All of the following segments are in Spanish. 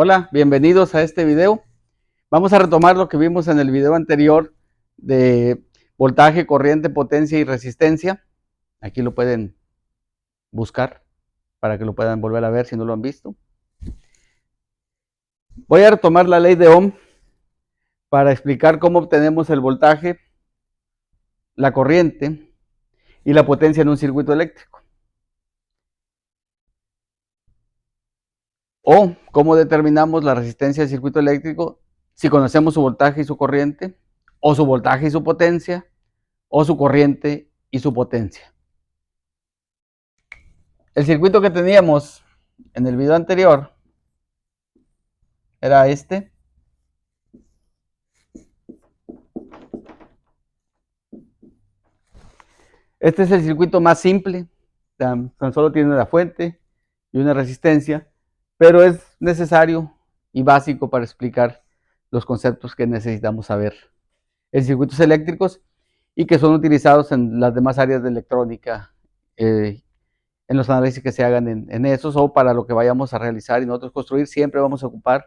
Hola, bienvenidos a este video. Vamos a retomar lo que vimos en el video anterior de voltaje, corriente, potencia y resistencia. Aquí lo pueden buscar para que lo puedan volver a ver si no lo han visto. Voy a retomar la ley de Ohm para explicar cómo obtenemos el voltaje, la corriente y la potencia en un circuito eléctrico. O cómo determinamos la resistencia del circuito eléctrico si conocemos su voltaje y su corriente, o su voltaje y su potencia, o su corriente y su potencia. El circuito que teníamos en el video anterior era este. Este es el circuito más simple, tan solo tiene una fuente y una resistencia, pero es necesario y básico para explicar los conceptos que necesitamos saber en circuitos eléctricos y que son utilizados en las demás áreas de electrónica, en los análisis que se hagan en esos o para lo que vayamos a realizar y nosotros construir. Siempre vamos a ocupar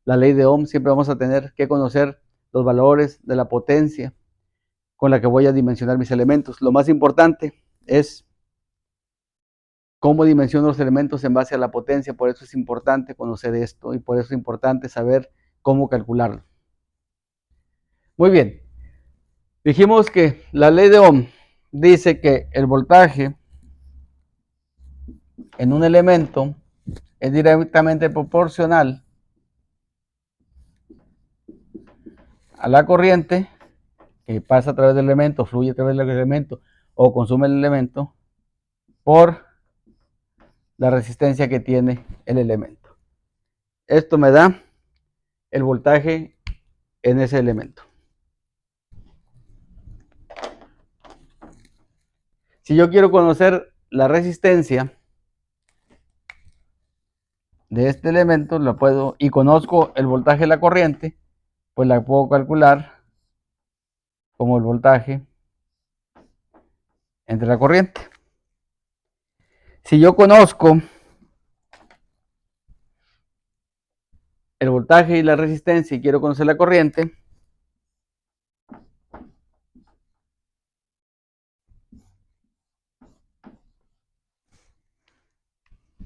la ley de Ohm, siempre vamos a tener que conocer los valores de la potencia con la que voy a dimensionar mis elementos. Lo más importante es cómo dimensiono los elementos en base a la potencia. Por eso es importante conocer esto y por eso es importante saber cómo calcularlo. Muy bien, dijimos que la ley de Ohm dice que el voltaje en un elemento es directamente proporcional a la corriente que pasa a través del elemento, fluye a través del elemento o consume el elemento por la resistencia que tiene el elemento. Esto me da el voltaje en ese elemento. Si yo quiero conocer la resistencia de este elemento, la puedo, y conozco el voltaje de la corriente, pues la puedo calcular como el voltaje entre la corriente. Si yo conozco el voltaje y la resistencia y quiero conocer la corriente,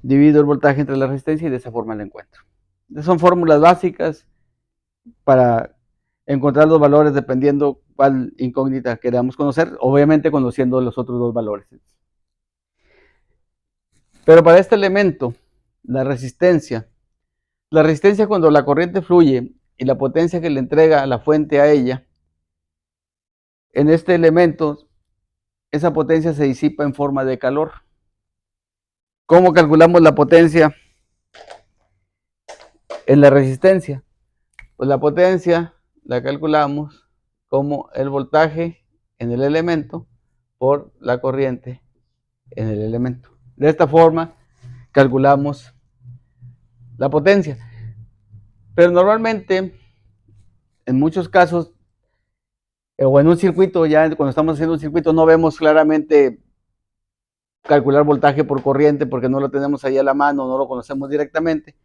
divido el voltaje entre la resistencia y de esa forma la encuentro. Estas son fórmulas básicas para encontrar los valores dependiendo cuál incógnita queramos conocer, obviamente conociendo los otros dos valores. Pero para este elemento, la resistencia cuando la corriente fluye y la potencia que le entrega la fuente a ella, en este elemento, esa potencia se disipa en forma de calor. ¿Cómo calculamos la potencia en la resistencia? Pues la potencia la calculamos como el voltaje en el elemento por la corriente en el elemento. De esta forma calculamos la potencia. Pero normalmente, en muchos casos, o en un circuito, ya cuando estamos haciendo un circuito, no vemos claramente calcular voltaje por corriente porque no lo tenemos ahí a la mano, no lo conocemos directamente.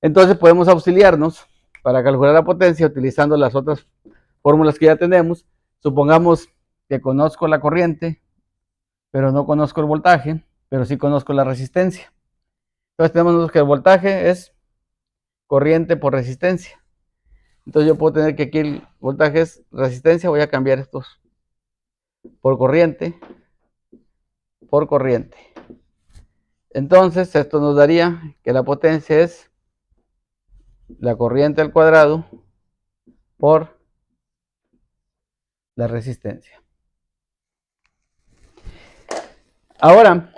Entonces podemos auxiliarnos para calcular la potencia utilizando las otras fórmulas que ya tenemos. Supongamos que conozco la corriente, pero no conozco el voltaje, pero sí conozco la resistencia. Entonces tenemos que el voltaje es corriente por resistencia. Entonces yo puedo tener que aquí el voltaje es resistencia, voy a cambiar estos por corriente, por corriente. Entonces esto nos daría que la potencia es la corriente al cuadrado por la resistencia. Ahora,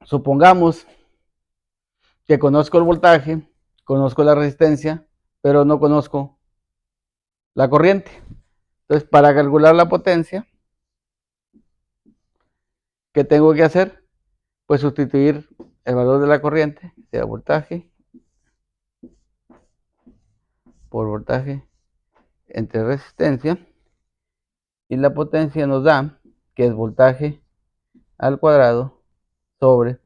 supongamos que conozco el voltaje, conozco la resistencia, pero no conozco la corriente. Entonces, para calcular la potencia, ¿qué tengo que hacer? Pues sustituir el valor de la corriente, sea voltaje, por voltaje entre resistencia, y la potencia nos da que es voltaje al cuadrado sobre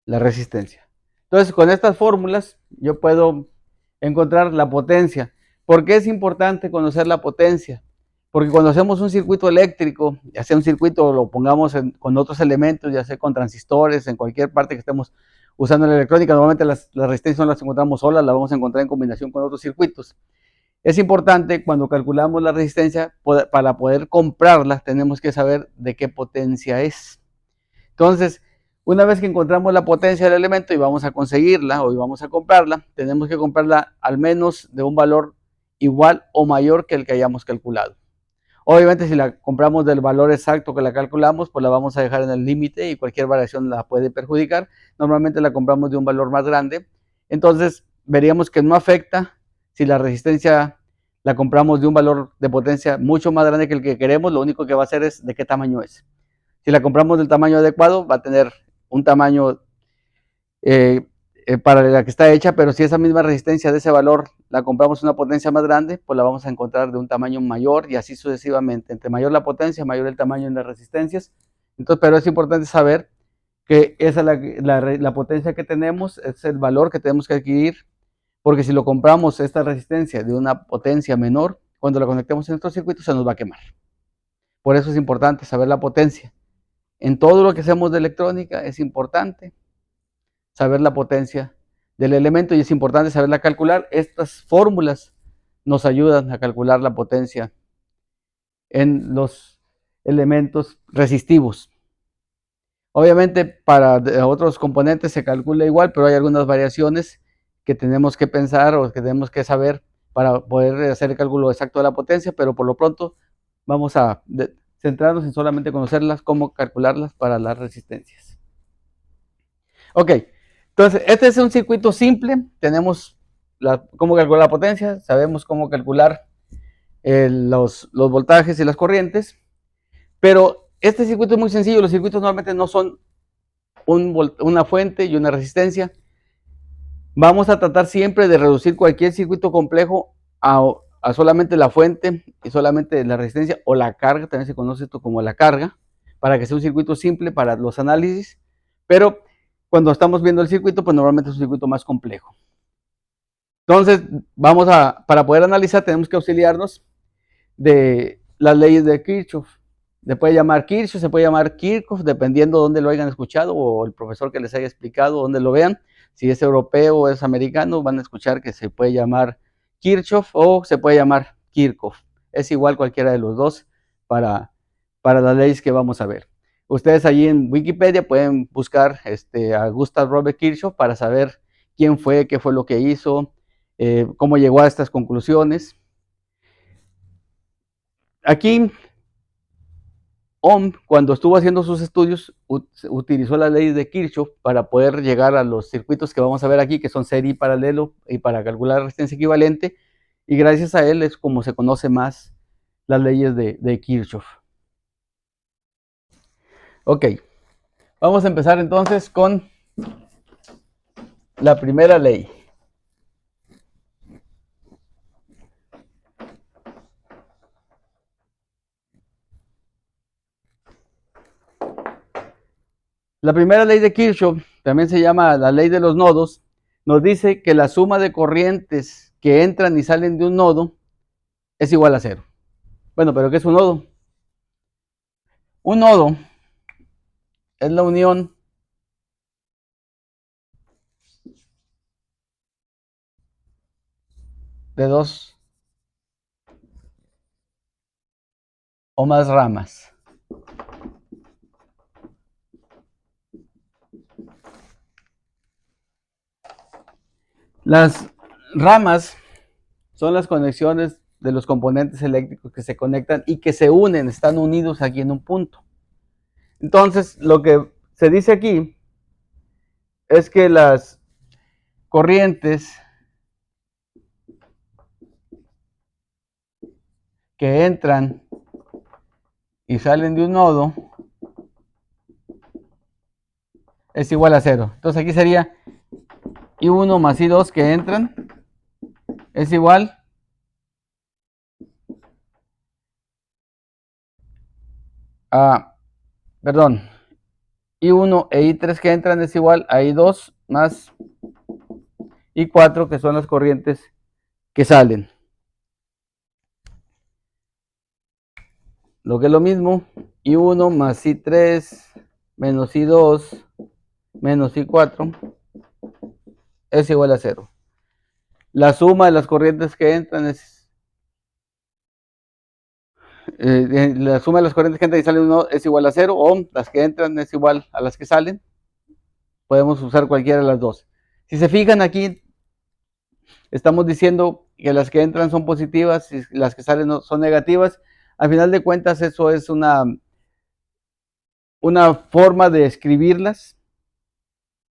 la resistencia. Entonces, con estas fórmulas yo puedo encontrar la potencia. ¿Por qué es importante conocer la potencia? Porque cuando hacemos un circuito eléctrico, ya sea un circuito lo pongamos con otros elementos, ya sea con transistores, en cualquier parte que estemos usando la electrónica, normalmente las resistencias no las encontramos solas, las vamos a encontrar en combinación con otros circuitos. Es importante cuando calculamos la resistencia, para poder comprarla, tenemos que saber de qué potencia es. Entonces, una vez que encontramos la potencia del elemento y vamos a conseguirla o vamos a comprarla, tenemos que comprarla al menos de un valor igual o mayor que el que hayamos calculado. Obviamente, si la compramos del valor exacto que la calculamos, pues la vamos a dejar en el límite y cualquier variación la puede perjudicar. Normalmente la compramos de un valor más grande. Entonces, veríamos que no afecta si la resistencia la compramos de un valor de potencia mucho más grande que el que queremos. Lo único que va a hacer es de qué tamaño es. Si la compramos del tamaño adecuado, va a tener un tamaño para la que está hecha, pero si esa misma resistencia de ese valor la compramos una potencia más grande, pues la vamos a encontrar de un tamaño mayor y así sucesivamente. Entre mayor la potencia, mayor el tamaño en las resistencias. Entonces, pero es importante saber que esa la potencia que tenemos es el valor que tenemos que adquirir, porque si lo compramos esta resistencia de una potencia menor, cuando la conectemos en nuestro circuito se nos va a quemar. Por eso es importante saber la potencia. En todo lo que hacemos de electrónica es importante saber la potencia del elemento y es importante saberla calcular. Estas fórmulas nos ayudan a calcular la potencia en los elementos resistivos. Obviamente para otros componentes se calcula igual, pero hay algunas variaciones que tenemos que pensar o que tenemos que saber para poder hacer el cálculo exacto de la potencia, pero por lo pronto vamos a centrarnos en solamente conocerlas, cómo calcularlas para las resistencias. Ok, entonces este es un circuito simple, tenemos cómo calcular la potencia, sabemos cómo calcular los voltajes y las corrientes, pero este circuito es muy sencillo. Los circuitos normalmente no son una fuente y una resistencia. Vamos a tratar siempre de reducir cualquier circuito complejo a solamente la fuente y solamente la resistencia o la carga, también se conoce esto como la carga, para que sea un circuito simple para los análisis, pero cuando estamos viendo el circuito, pues normalmente es un circuito más complejo. Entonces, para poder analizar, tenemos que auxiliarnos de las leyes de Kirchhoff. Se puede llamar Kirchhoff, se puede llamar Kirchhoff, dependiendo de dónde lo hayan escuchado o el profesor que les haya explicado, dónde lo vean. Si es europeo o es americano, van a escuchar que se puede llamar Kirchhoff o se puede llamar Kirchhoff. Es igual cualquiera de los dos para las leyes que vamos a ver. Ustedes allí en Wikipedia pueden buscar a Gustav Robert Kirchhoff para saber quién fue, qué fue lo que hizo, cómo llegó a estas conclusiones. Aquí, Ohm, cuando estuvo haciendo sus estudios, utilizó la ley de Kirchhoff para poder llegar a los circuitos que vamos a ver aquí, que son serie y paralelo, y para calcular resistencia equivalente, y gracias a él es como se conoce más las leyes de Kirchhoff. Ok, vamos a empezar entonces con la primera ley. La primera ley de Kirchhoff, también se llama la ley de los nodos, nos dice que la suma de corrientes que entran y salen de un nodo es igual a cero. Bueno, pero ¿qué es un nodo? Un nodo es la unión de dos o más ramas. Las ramas son las conexiones de los componentes eléctricos que se conectan y que se unen, están unidos aquí en un punto. Entonces, lo que se dice aquí es que las corrientes que entran y salen de un nodo es igual a cero. Entonces aquí sería I1 más I2 que entran es igual a, perdón, I1 e I3 que entran es igual a I2 más y 4, que son las corrientes que salen. Lo que es lo mismo, I1 más I3 menos I2 menos I4 es igual a 0. La suma de las corrientes que entran es la suma de las corrientes que entran y salen es igual a 0, o las que entran es igual a las que salen. Podemos usar cualquiera de las dos. Si se fijan aquí, estamos diciendo que las que entran son positivas y las que salen son negativas. Al final de cuentas, eso es una forma de escribirlas.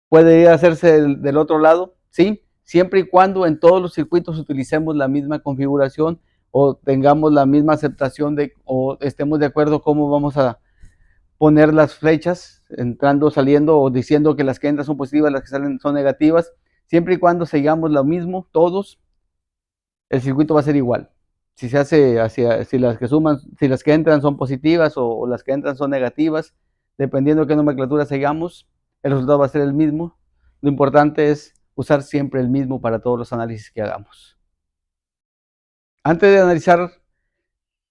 Puede hacerse del otro lado, ¿sí? Siempre y cuando en todos los circuitos utilicemos la misma configuración o tengamos la misma aceptación o estemos de acuerdo cómo vamos a poner las flechas, entrando, saliendo, o diciendo que las que entran son positivas, las que salen son negativas. Siempre y cuando sigamos lo mismo todos, el circuito va a ser igual. Si se hace si las que suman, si las que entran son positivas o las que entran son negativas, dependiendo de qué nomenclatura sigamos, el resultado va a ser el mismo. Lo importante es usar siempre el mismo para todos los análisis que hagamos. Antes de analizar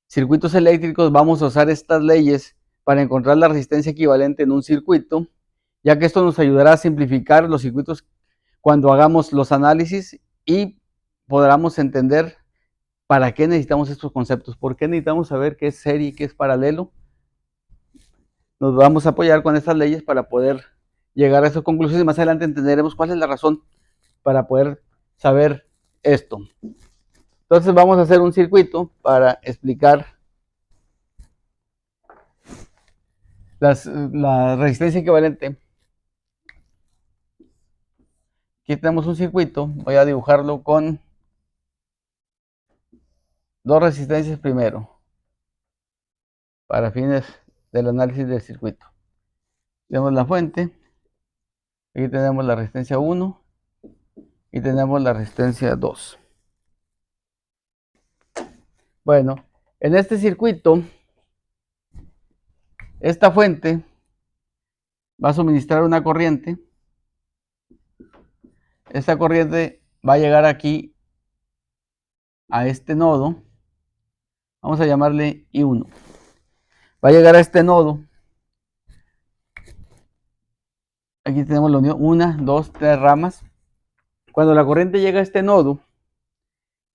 circuitos eléctricos, vamos a usar estas leyes para encontrar la resistencia equivalente en un circuito, ya que esto nos ayudará a simplificar los circuitos cuando hagamos los análisis y podamos entender para qué necesitamos estos conceptos, por qué necesitamos saber qué es serie y qué es paralelo. Nos vamos a apoyar con estas leyes para poder llegar a esas conclusiones y más adelante entenderemos cuál es la razón para poder saber esto. Entonces vamos a hacer un circuito para explicar la resistencia equivalente. Aquí tenemos un circuito, voy a dibujarlo con dos resistencias primero, para fines del análisis del circuito. Tenemos la fuente, aquí tenemos la resistencia 1 y tenemos la resistencia 2. Bueno, en este circuito, esta fuente va a suministrar una corriente. Esta corriente va a llegar aquí a este nodo. Vamos a llamarle I1. Va a llegar a este nodo. Aquí tenemos la unión, 1, 2, 3 ramas. Cuando la corriente llega a este nodo,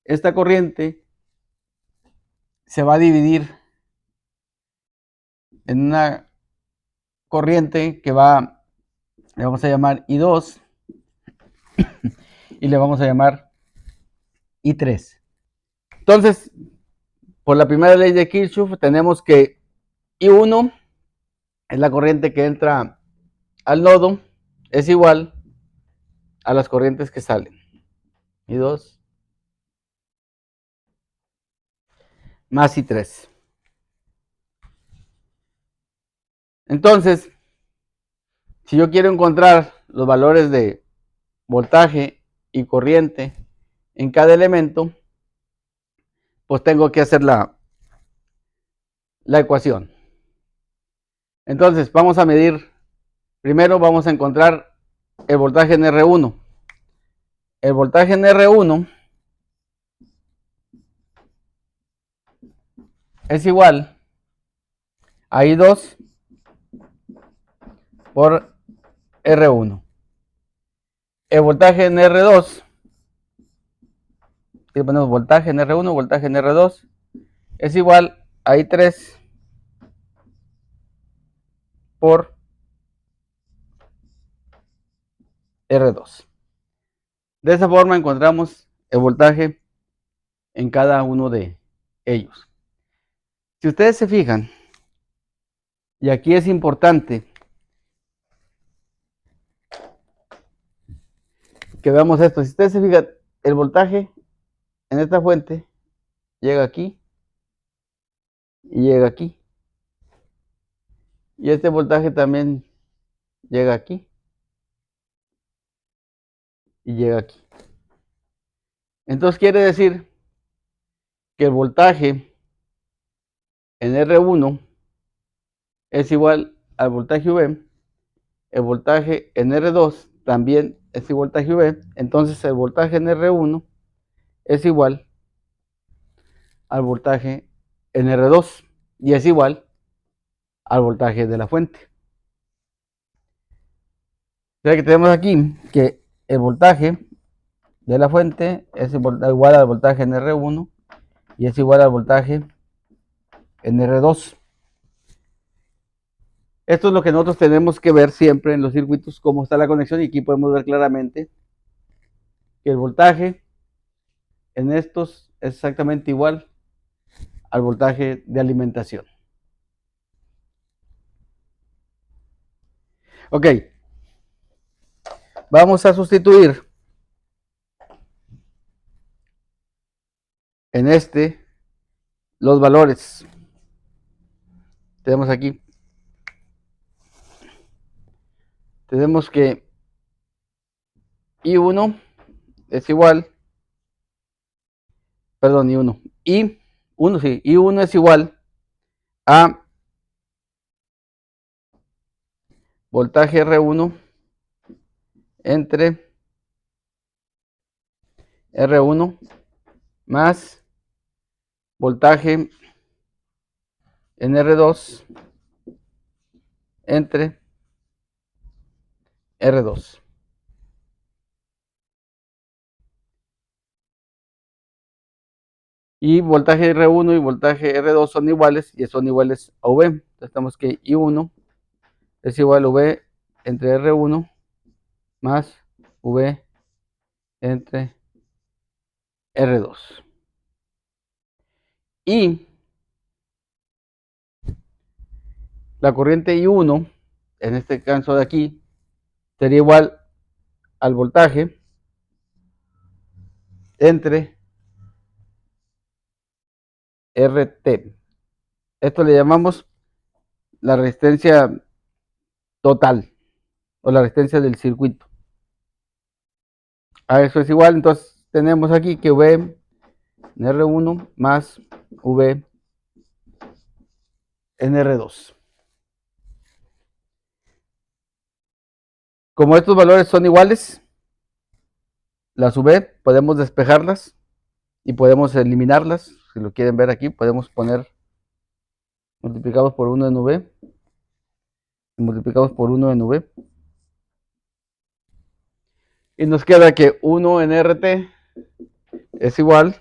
esta corriente se va a dividir en una corriente que le vamos a llamar I2 y le vamos a llamar I3. Entonces, por la primera ley de Kirchhoff, tenemos que I1 es la corriente que entra al nodo, es igual a las corrientes que salen. I2 más I3. Entonces, si yo quiero encontrar los valores de voltaje y corriente en cada elemento, pues tengo que hacer la ecuación. Entonces, vamos a medir, primero vamos a encontrar el voltaje en R1. El voltaje en R1 es igual a I2 por R1. El voltaje en R2, si ponemos voltaje en R1, voltaje en R2, es igual a I3 por R2. De esa forma encontramos el voltaje en cada uno de ellos. Si ustedes se fijan, y aquí es importante que veamos esto, si ustedes se fijan, el voltaje en esta fuente llega aquí y llega aquí. Y este voltaje también llega aquí y llega aquí. Entonces quiere decir que el voltaje en R1 es igual al voltaje V, el voltaje en R2 también ese voltaje V, entonces el voltaje en R1 es igual al voltaje en R2 y es igual al voltaje de la fuente. O sea que tenemos aquí que el voltaje de la fuente es igual al voltaje en R1 y es igual al voltaje en R2. Esto es lo que nosotros tenemos que ver siempre en los circuitos, cómo está la conexión, y aquí podemos ver claramente que el voltaje en estos es exactamente igual al voltaje de alimentación. Ok, vamos a sustituir en este los valores. Tenemos aquí, tenemos que I1 es igual, perdón, I1 sí, I1 es igual a voltaje R1 entre R1 más voltaje en R2 entre R2. Y voltaje R1 y voltaje R2 son iguales y son iguales a V. Entonces tenemos que I1 es igual a V entre R1 más V entre R2. Y la corriente I1, en este caso de aquí, sería igual al voltaje entre RT. Esto le llamamos la resistencia total o la resistencia del circuito. A eso es igual, entonces tenemos aquí que V en R1 más V en R2. Como estos valores son iguales, las V podemos despejarlas y podemos eliminarlas. Si lo quieren ver aquí, podemos poner multiplicados por 1 en V y multiplicados por 1 en V. Y nos queda que 1 en RT es igual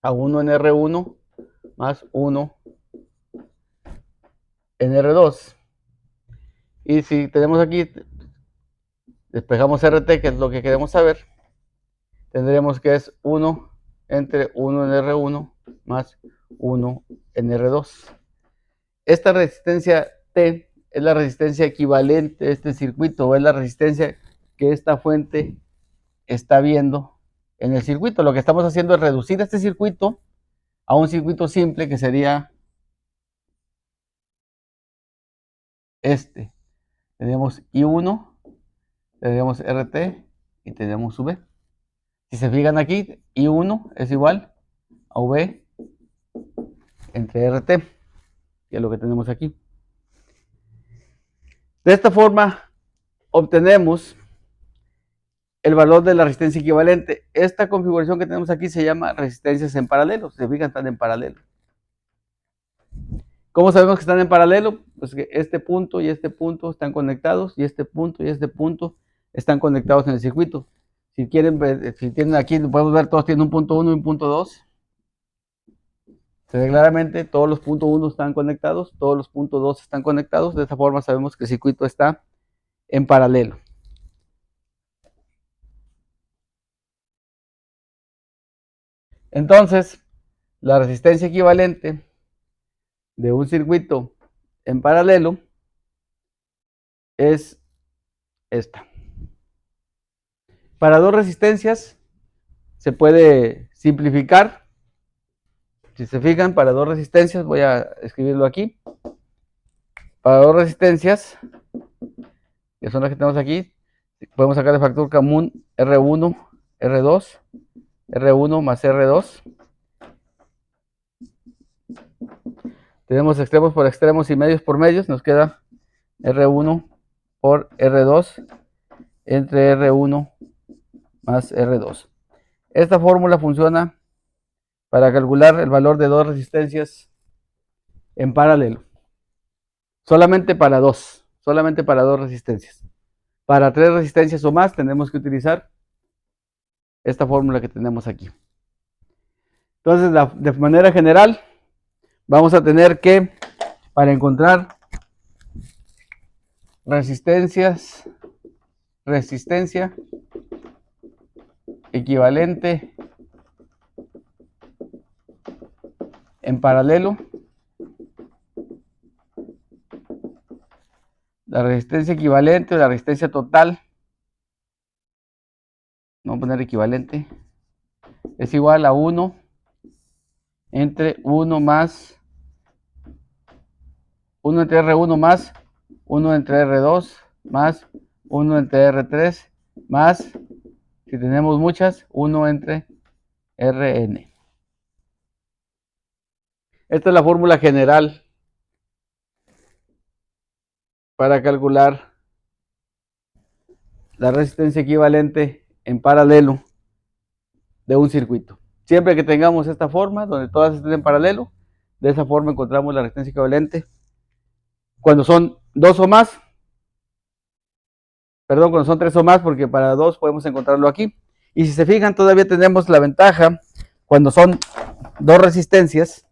a 1 en R1 más 1 en R2. Y si tenemos aquí, despejamos RT, que es lo que queremos saber, tendremos que es 1 entre 1 en R1 más 1 en R2. Esta resistencia T es la resistencia equivalente a este circuito, o es la resistencia que esta fuente está viendo en el circuito. Lo que estamos haciendo es reducir este circuito a un circuito simple que sería este. Tenemos I1, tenemos RT y tenemos V. Si se fijan aquí, I1 es igual a V entre RT, que es lo que tenemos aquí. De esta forma obtenemos el valor de la resistencia equivalente. Esta configuración que tenemos aquí se llama resistencias en paralelo. Se fijan, están en paralelo. ¿Cómo sabemos que están en paralelo? Pues que este punto y este punto están conectados y este punto y este punto están conectados en el circuito. Si quieren ver, si tienen aquí, podemos ver, todos tienen un punto 1 y un punto 2. Se ve claramente, todos los puntos 1 están conectados, todos los puntos 2 están conectados. De esta forma sabemos que el circuito está en paralelo. Entonces, la resistencia equivalente de un circuito en paralelo es esta. Para dos resistencias se puede simplificar. Si se fijan, para dos resistencias, voy a escribirlo aquí. Para dos resistencias, que son las que tenemos aquí, podemos sacar de factor común R1, R2, R1 más R2. Tenemos extremos por extremos y medios por medios. Nos queda R1 por R2 entre R1 más R2. Esta fórmula funciona para calcular el valor de dos resistencias en paralelo. Solamente para dos resistencias. Para tres resistencias o más tenemos que utilizar esta fórmula que tenemos aquí. Entonces, de manera general, vamos a tener que, para encontrar resistencia equivalente en paralelo, la resistencia equivalente o la resistencia total, vamos a poner equivalente, es igual a 1 entre 1 más 1 entre R1 más 1 entre R2 más 1 entre R3 más, si tenemos muchas, 1 entre Rn. Esta es la fórmula general para calcular la resistencia equivalente en paralelo de un circuito. Siempre que tengamos esta forma, donde todas estén en paralelo, de esa forma encontramos la resistencia equivalente. Cuando son dos o más, perdón, cuando son tres o más, porque para dos podemos encontrarlo aquí. Y si se fijan, todavía tenemos la ventaja cuando son dos resistencias.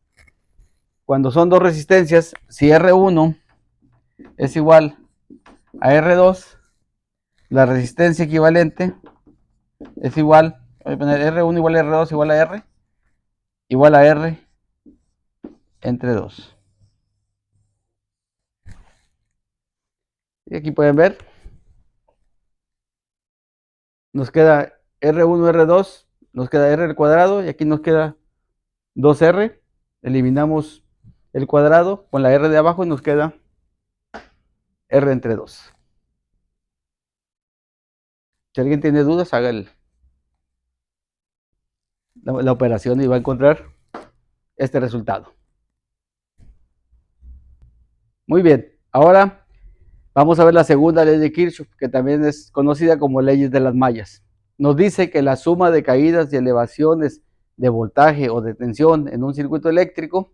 Cuando son dos resistencias, si R1 es igual a R2, la resistencia equivalente es igual, voy a poner R1 igual a R2 igual a R entre 2. Y aquí pueden ver, nos queda R1, R2, nos queda R al cuadrado y aquí nos queda 2R. Eliminamos el cuadrado con la R de abajo y nos queda R entre 2. Si alguien tiene dudas, haga la operación y va a encontrar este resultado. Muy bien, ahora vamos a ver la segunda ley de Kirchhoff, que también es conocida como leyes de las mallas. Nos dice que la suma de caídas y elevaciones de voltaje o de tensión en un circuito eléctrico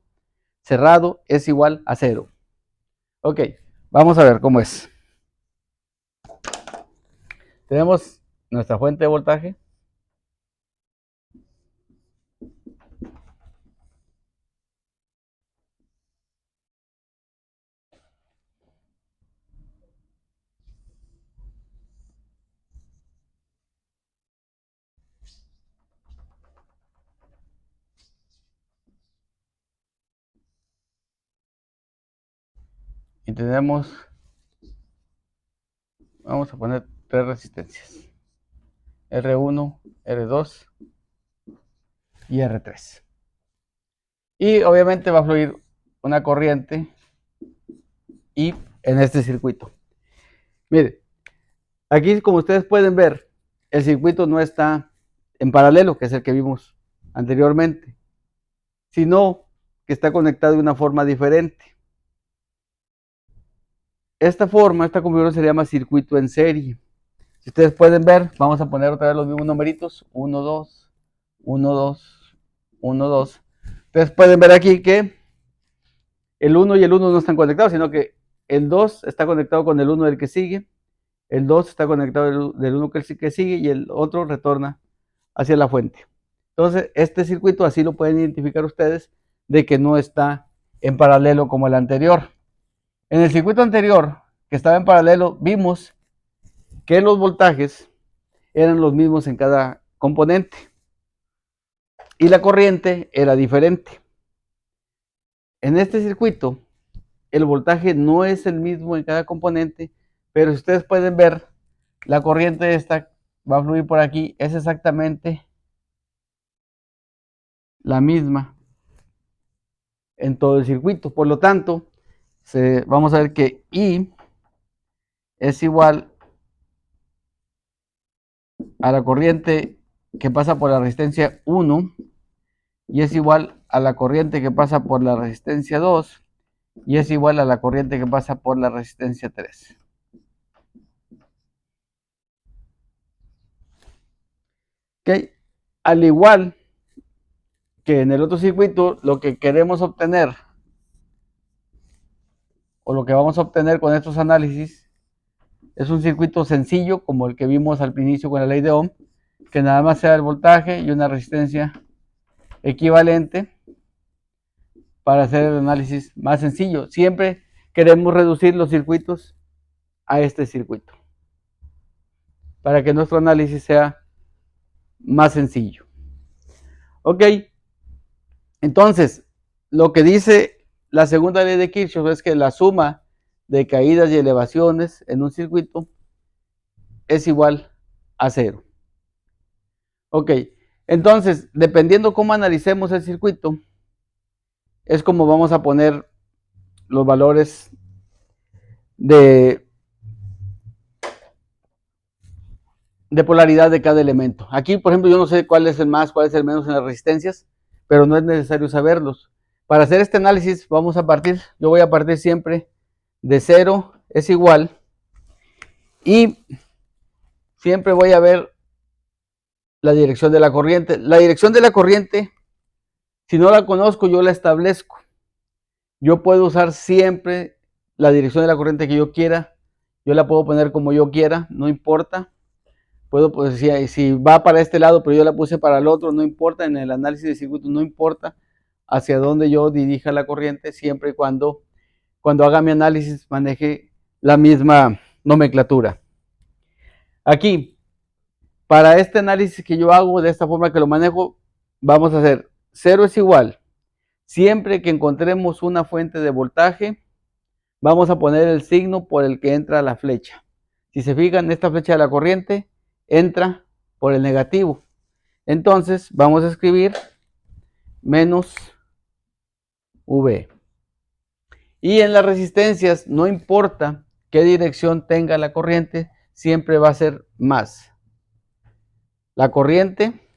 cerrado es igual a 0. Ok, vamos a ver cómo es. Tenemos nuestra fuente de voltaje. Y tenemos, vamos a poner tres resistencias. R1, R2 y R3. Y obviamente va a fluir una corriente y en este circuito. Mire, aquí como ustedes pueden ver, el circuito no está en paralelo, que es el que vimos anteriormente, sino que está conectado de una forma diferente. Esta configuración se llama circuito en serie. Si ustedes pueden ver, vamos a poner otra vez los mismos numeritos, 1, 2, 1, 2, 1, 2. Ustedes pueden ver aquí que el 1 y el 1 no están conectados, sino que el 2 está conectado con el 1 del que sigue, el 2 está conectado del 1 que sigue y el otro retorna hacia la fuente. Entonces, este circuito así lo pueden identificar ustedes de que no está en paralelo como el anterior. En el circuito anterior, que estaba en paralelo, vimos que los voltajes eran los mismos en cada componente y la corriente era diferente. En este circuito, el voltaje no es el mismo en cada componente, pero si ustedes pueden ver, la corriente esta va a fluir por aquí, es exactamente la misma en todo el circuito. Por lo tanto, vamos a ver que I es igual a la corriente que pasa por la resistencia 1 y es igual a la corriente que pasa por la resistencia 2 y es igual a la corriente que pasa por la resistencia 3. ¿Ok? Al igual que en el otro circuito, lo que queremos obtener o lo que vamos a obtener con estos análisis es un circuito sencillo como el que vimos al inicio con la ley de Ohm, que nada más sea el voltaje y una resistencia equivalente para hacer el análisis más sencillo. Siempre queremos reducir los circuitos a este circuito para que nuestro análisis sea más sencillo. Ok, entonces lo que dice la segunda ley de Kirchhoff es que la suma de caídas y elevaciones en un circuito es igual a cero. Ok, entonces dependiendo cómo analicemos el circuito es como vamos a poner los valores de polaridad de cada elemento. Aquí, por ejemplo, yo no sé cuál es el más, cuál es el menos en las resistencias, pero no es necesario saberlos. Para hacer este análisis yo voy a partir siempre de 0 es igual y siempre voy a ver la dirección de la corriente. La dirección de la corriente, si no la conozco, yo la establezco. Yo puedo usar siempre la dirección de la corriente que yo quiera. Yo la puedo poner como yo quiera, no importa. Puedo, pues, si va para este lado, pero yo la puse para el otro, no importa. En el análisis de circuito no importa hacia dónde yo dirija la corriente, siempre y cuando haga mi análisis maneje la misma nomenclatura. Aquí, para este análisis que yo hago, de esta forma que lo manejo, vamos a hacer 0 es igual. Siempre que encontremos una fuente de voltaje, vamos a poner el signo por el que entra la flecha. Si se fijan, esta flecha de la corriente entra por el negativo. Entonces, vamos a escribir menos V. Y en las resistencias, no importa qué dirección tenga la corriente, siempre va a ser más. La corriente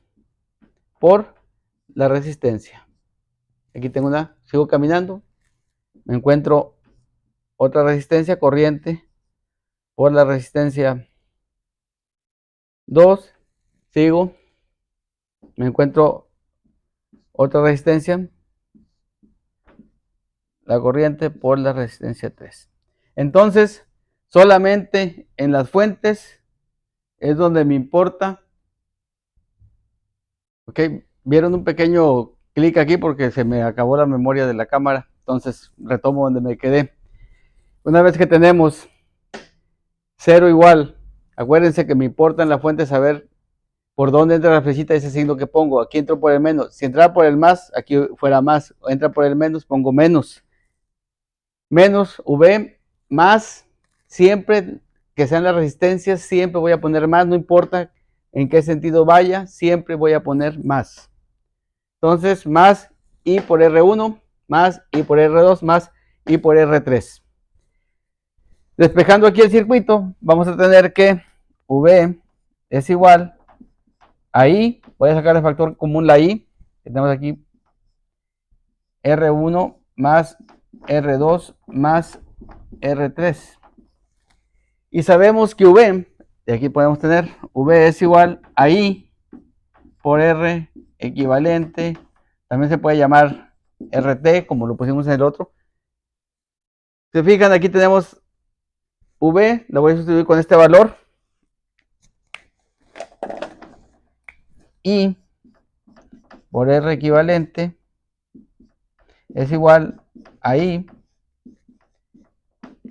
por la resistencia. Aquí tengo una, sigo caminando, me encuentro otra resistencia, corriente por la resistencia 2, sigo, me encuentro otra resistencia, la corriente por la resistencia 3. Entonces, solamente en las fuentes es donde me importa. Ok, vieron un pequeño clic aquí porque se me acabó la memoria de la cámara. Entonces, retomo donde me quedé. Una vez que tenemos 0 igual, acuérdense que me importa en la fuente saber por dónde entra la flechita, ese signo que pongo. Aquí entro por el menos. Si entrara por el más, aquí fuera más. O entra por el menos, pongo menos. Menos V más, siempre que sean las resistencias, siempre voy a poner más, no importa en qué sentido vaya, siempre voy a poner más. Entonces, más I por R1, más I por R2, más I por R3. Despejando aquí el circuito, vamos a tener que V es igual a I, voy a sacar el factor común la I, que tenemos aquí R1 más R2 más R3. Y sabemos que V, de aquí podemos tener V es igual a I por R equivalente, también se puede llamar RT, como lo pusimos en el otro. Se fijan, aquí tenemos V, lo voy a sustituir con este valor. I por R equivalente es igual a I,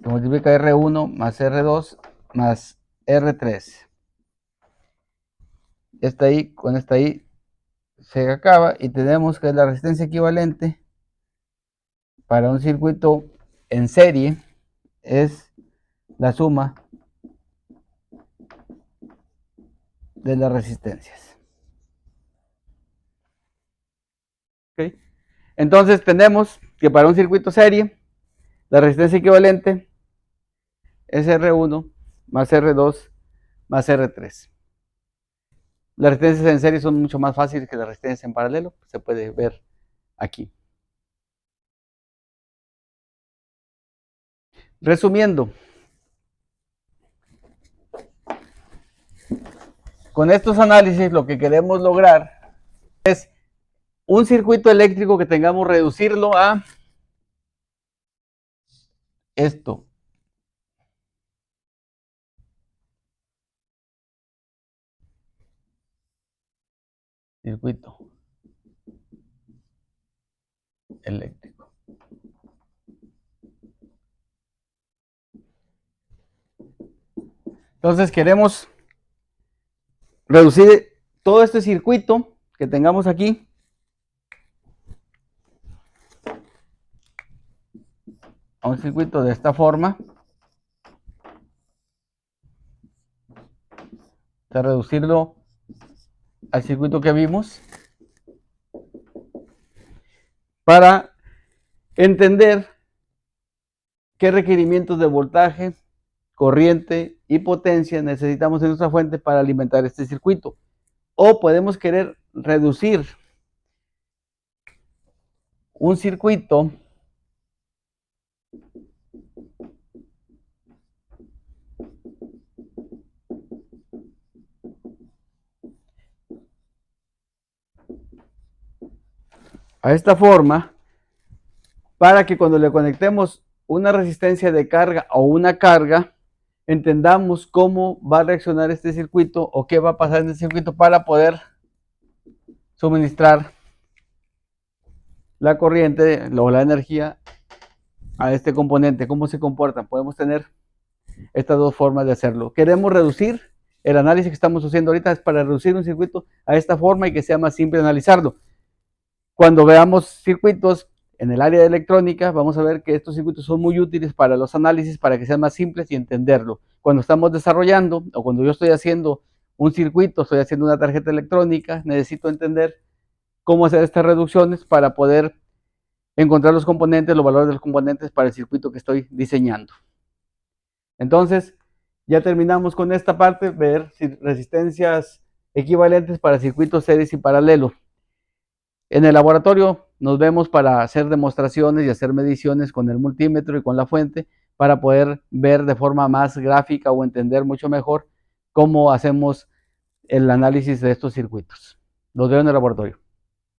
que multiplica R1 más R2 más R3. Esta I con esta I se acaba y tenemos que la resistencia equivalente para un circuito en serie es la suma de las resistencias. ¿Okay? Entonces tenemos que para un circuito serie la resistencia equivalente es R1 más R2 más R3. Las resistencias en serie son mucho más fáciles que las resistencias en paralelo, se puede ver aquí. Resumiendo, con estos análisis lo que queremos lograr es un circuito eléctrico que tengamos reducirlo a esto. Circuito eléctrico. Entonces queremos reducir todo este circuito que tengamos aquí a un circuito de esta forma. De reducirlo al circuito que vimos para entender qué requerimientos de voltaje, corriente y potencia necesitamos en nuestra fuente para alimentar este circuito. O podemos querer reducir un circuito a esta forma para que cuando le conectemos una resistencia de carga o una carga, entendamos cómo va a reaccionar este circuito o qué va a pasar en el circuito para poder suministrar la corriente o la energía a este componente. ¿Cómo se comportan? Podemos tener estas dos formas de hacerlo. Queremos reducir, el análisis que estamos haciendo ahorita es para reducir un circuito a esta forma y que sea más simple analizarlo. Cuando veamos circuitos en el área de electrónica, vamos a ver que estos circuitos son muy útiles para los análisis, para que sean más simples y entenderlo. Cuando estamos desarrollando o cuando yo estoy haciendo un circuito, estoy haciendo una tarjeta electrónica, necesito entender cómo hacer estas reducciones para poder encontrar los componentes, los valores de los componentes para el circuito que estoy diseñando. Entonces, ya terminamos con esta parte, ver resistencias equivalentes para circuitos series y paralelos. En el laboratorio nos vemos para hacer demostraciones y hacer mediciones con el multímetro y con la fuente para poder ver de forma más gráfica o entender mucho mejor cómo hacemos el análisis de estos circuitos. Los veo en el laboratorio.